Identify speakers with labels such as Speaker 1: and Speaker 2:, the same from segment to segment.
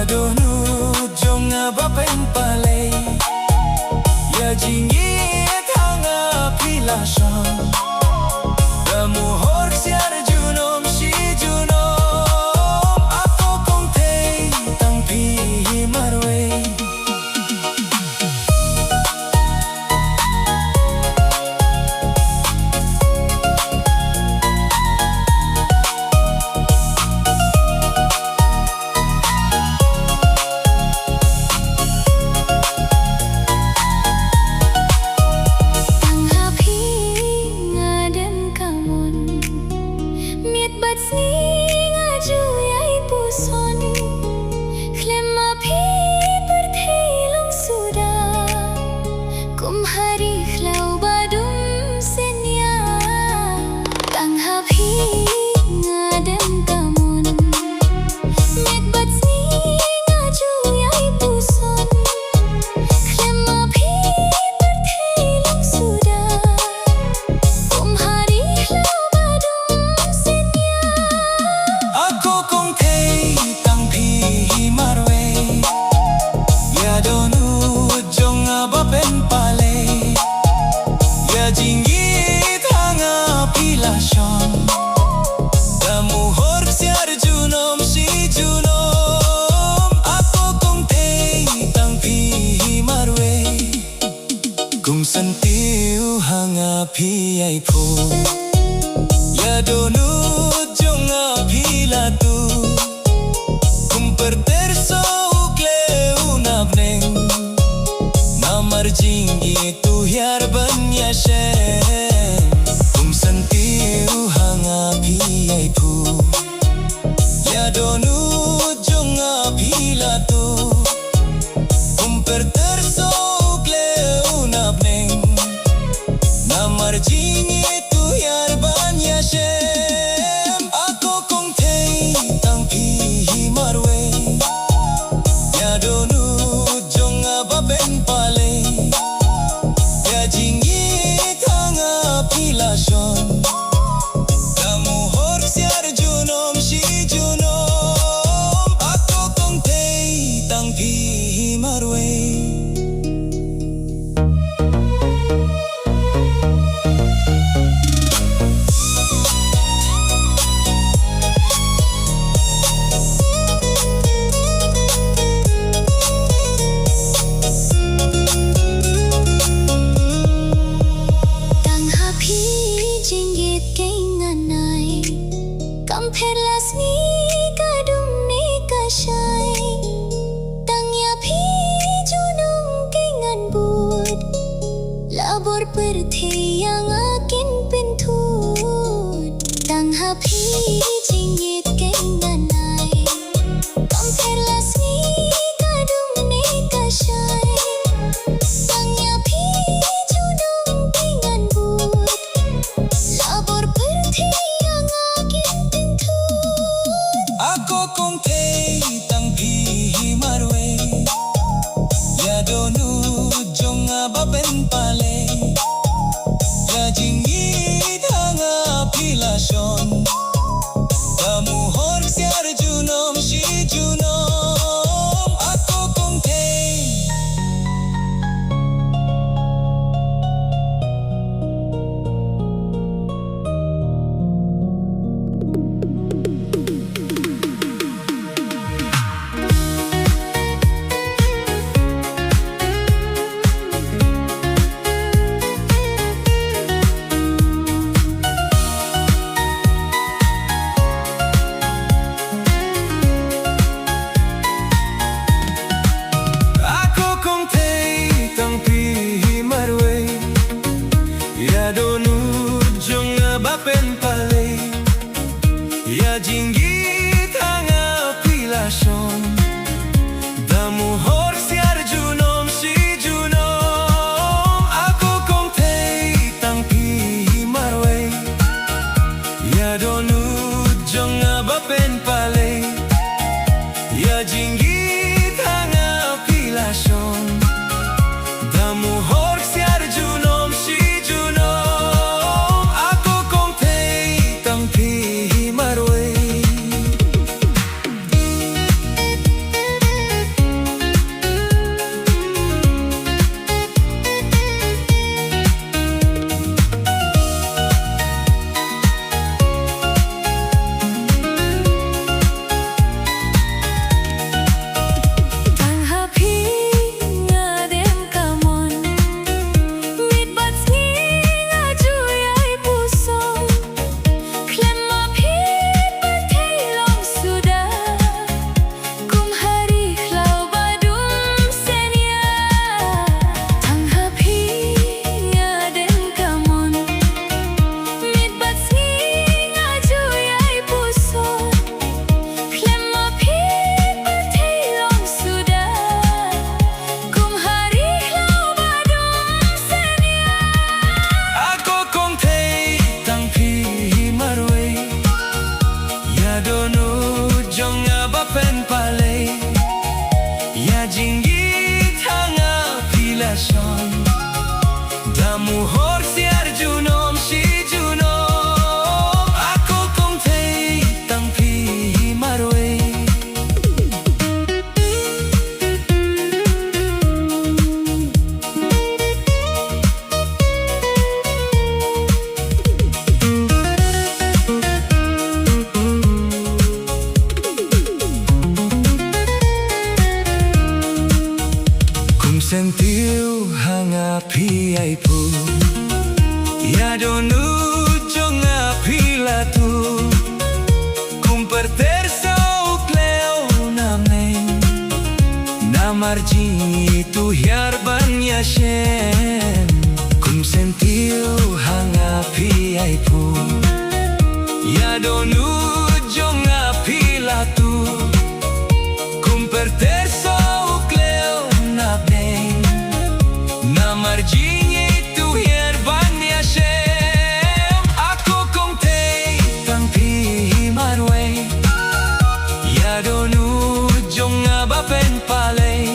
Speaker 1: donu jong bapen palei ya jingi thanga pila sham damu hor siar junom shi junom ako Kongthei tang pi marwe sentiu hanga pi ai phu ya donu jonga phila tu kum perterso ukleu nabneng namar jingi tu hiar banya she kum sentiu hanga pi ai phu ya donu jonga phila tu kum perterso jingi tu yar banya shem ako Kongthei tang pi marwe ya donu jonga baben pale ya jingi thanga pila shon damu hor siar junom shi junom ako Kongthei tang pi marwe
Speaker 2: Perthi yang akin pentut tang hapi jingit kenganai kamperlas ni kadung ni kasai tang yapi junung dengan but labor perthi yang akin pentut
Speaker 1: ako Kongthei tang pi marwe ya donu jonga baben pale jingi thanga pila shon damu hor siar junom shi junom ako Kongthei pen palay Ya jinggit hanga pilason Damuhor si Arjunom si Junom Ako Kongthei tang pi marway Sentiu hanga pi ai pu Ya donu jonga pila tu Kum perterso ukleo nameng Namarji tu hiarban ya shem Kum sentiu hanga pi ai pu Ya donu jonga pila tu Kum perterso ukleo nameng Namarjingi tu hierban ya shem Ako Kongthei tang pi marway Ya donu jonga bapen palay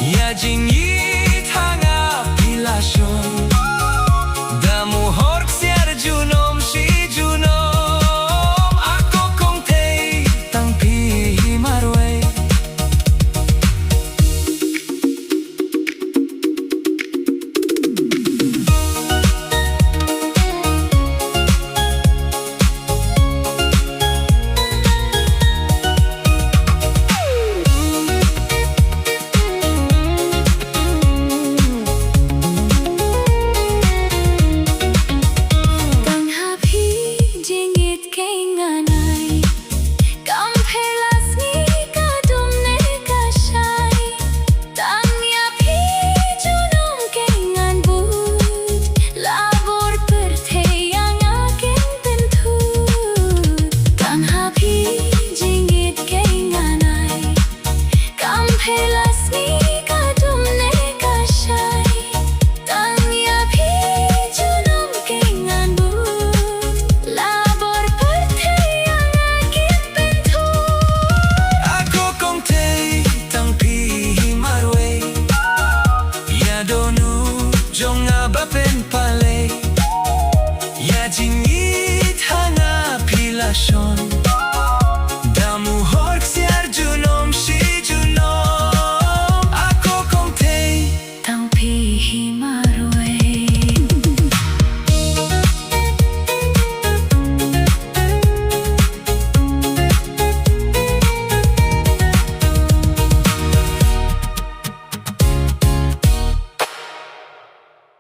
Speaker 1: Ya jingit hanga pilason Damuhor si Arjunom si Junom Ako Kongthei tang pi marway Jonga bapen palay Ya jingit hanga pilason